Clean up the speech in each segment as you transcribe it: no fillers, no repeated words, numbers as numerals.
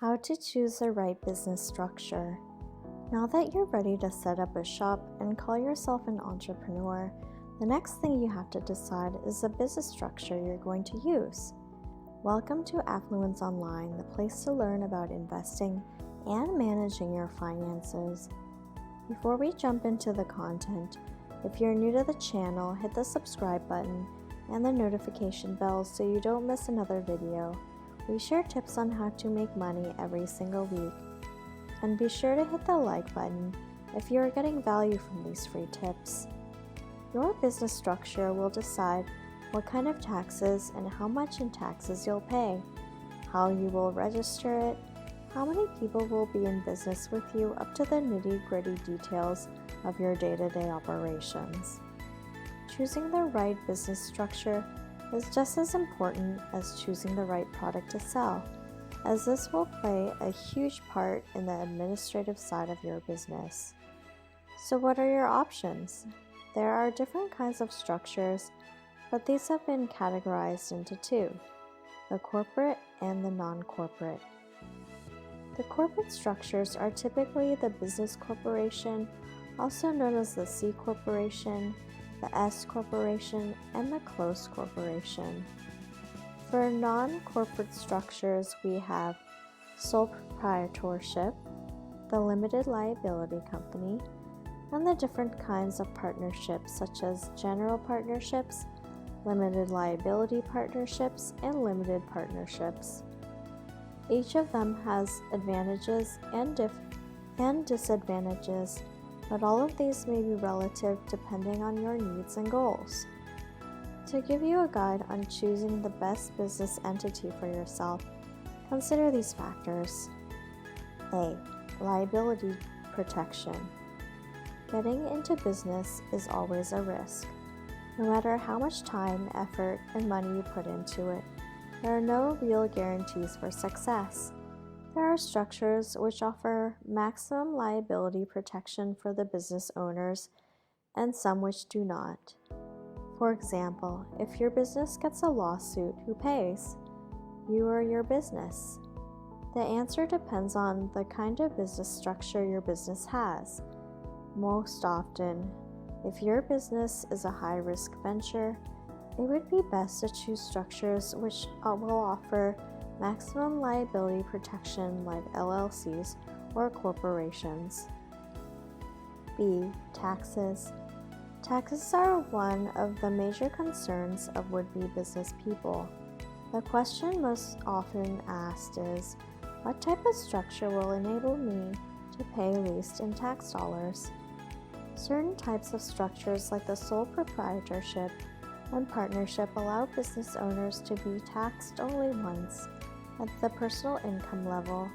How to choose the right business structure. Now that you're ready to set up a shop and call yourself an entrepreneur, the next thing you have to decide is the business structure you're going to use. Welcome to Affluence Online, the place to learn about investing and managing your finances. Before we jump into the content, if you're new to the channel, hit the subscribe button and the notification bell so you don't miss another video. We share tips on how to make money every single week. And be sure to hit the like button if you are getting value from these free tips. Your business structure will decide what kind of taxes and how much in taxes you'll pay, how you will register it, how many people will be in business with you, up to the nitty-gritty details of your day-to-day operations. Choosing the right business structure is just as important as choosing the right product to sell, as this will play a huge part in the administrative side of your business. So what are your options? There are different kinds of structures, but these have been categorized into two: the corporate and the non-corporate. The corporate structures are typically the business corporation, also known as the C corporation, the S corporation, and the closed corporation. For non-corporate structures, we have sole proprietorship, the limited liability company, and the different kinds of partnerships such as general partnerships, limited liability partnerships, and limited partnerships. Each of them has advantages and disadvantages, but all of these may be relative depending on your needs and goals. To give you a guide on choosing the best business entity for yourself, consider these factors. A. Liability protection. Getting into business is always a risk. No matter how much time, effort, and money you put into it, there are no real guarantees for success. There are structures which offer maximum liability protection for the business owners and some which do not. For example, if your business gets a lawsuit, who pays? You or your business? The answer depends on the kind of business structure your business has. Most often, if your business is a high-risk venture, it would be best to choose structures which will offer maximum liability protection like LLCs or corporations. B. Taxes. Taxes are one of the major concerns of would-be business people. The question most often asked is, what type of structure will enable me to pay least in tax dollars? Certain types of structures like the sole proprietorship and partnership allow business owners to be taxed only once at the personal income level,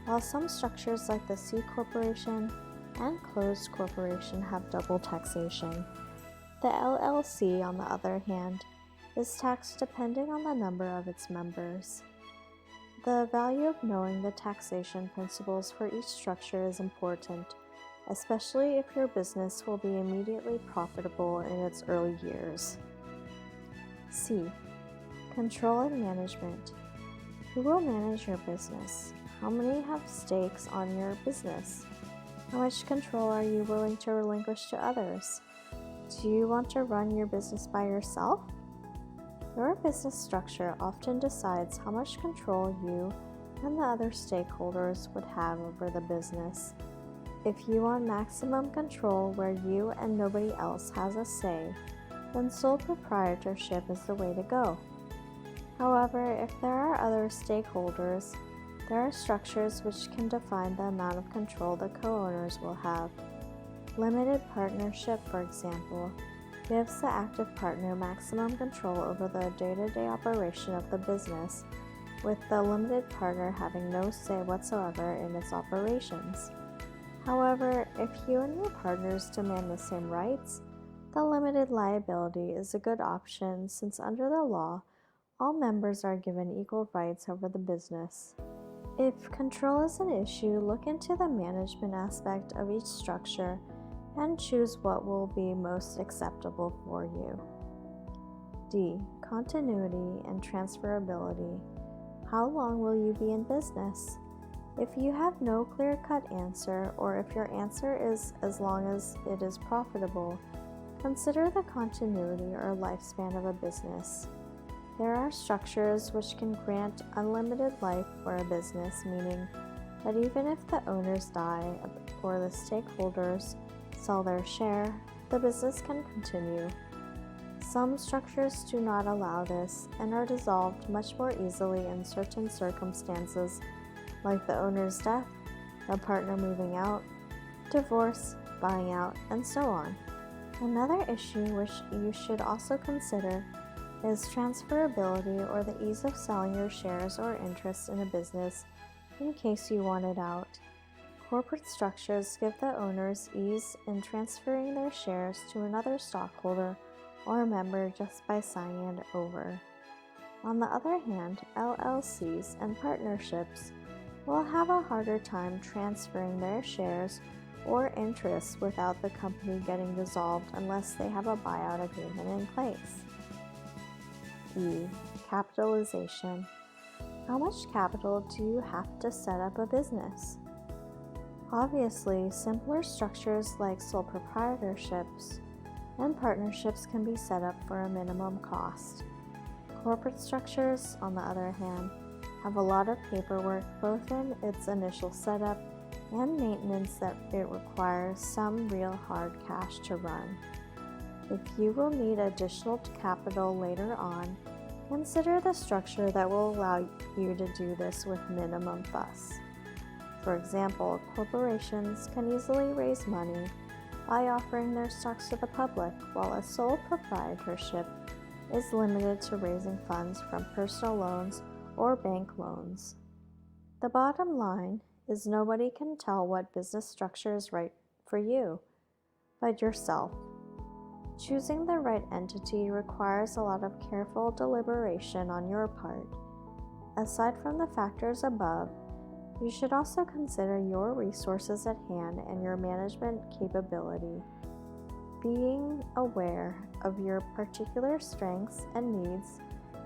while some structures like the C corporation and closed corporation have double taxation. The LLC, on the other hand, is taxed depending on the number of its members. The value of knowing the taxation principles for each structure is important, especially if your business will be immediately profitable in its early years. C. Control and management. Who will manage your business? How many have stakes on your business? How much control are you willing to relinquish to others? Do you want to run your business by yourself? Your business structure often decides how much control you and the other stakeholders would have over the business. If you want maximum control where you and nobody else has a say, then sole proprietorship is the way to go. However, if there are other stakeholders, there are structures which can define the amount of control the co-owners will have. Limited partnership, for example, gives the active partner maximum control over the day-to-day operation of the business, with the limited partner having no say whatsoever in its operations. However, if you and your partners demand the same rights, the limited liability is a good option since under the law, all members are given equal rights over the business. If control is an issue, look into the management aspect of each structure and choose what will be most acceptable for you. D. Continuity and transferability. How long will you be in business? If you have no clear-cut answer, or if your answer is as long as it is profitable, consider the continuity or lifespan of a business. There are structures which can grant unlimited life for a business, meaning that even if the owners die or the stakeholders sell their share, the business can continue. Some structures do not allow this and are dissolved much more easily in certain circumstances, like the owner's death, a partner moving out, divorce, buying out, and so on. Another issue which you should also consider is transferability, or the ease of selling your shares or interests in a business in case you want it out. Corporate structures give the owners ease in transferring their shares to another stockholder or member just by signing it over. On the other hand, LLCs and partnerships will have a harder time transferring their shares or interests without the company getting dissolved unless they have a buyout agreement in place. E. Capitalization. How much capital do you have to set up a business? Obviously, simpler structures like sole proprietorships and partnerships can be set up for a minimum cost. Corporate structures, on the other hand, have a lot of paperwork both in its initial setup and maintenance that it requires some real hard cash to run. If you will need additional capital later on, consider the structure that will allow you to do this with minimum fuss. For example, corporations can easily raise money by offering their stocks to the public, while a sole proprietorship is limited to raising funds from personal loans or bank loans. The bottom line is nobody can tell what business structure is right for you but yourself. Choosing the right entity requires a lot of careful deliberation on your part. Aside from the factors above, you should also consider your resources at hand and your management capability. Being aware of your particular strengths and needs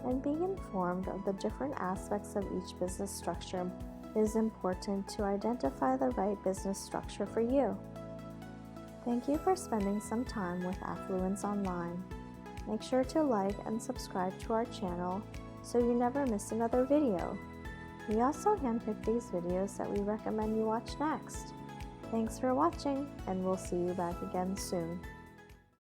and being informed of the different aspects of each business structure is important to identify the right business structure for you. Thank you for spending some time with Affluence Online. Make sure to like and subscribe to our channel so you never miss another video. We also handpick these videos that we recommend you watch next. Thanks for watching, and we'll see you back again soon.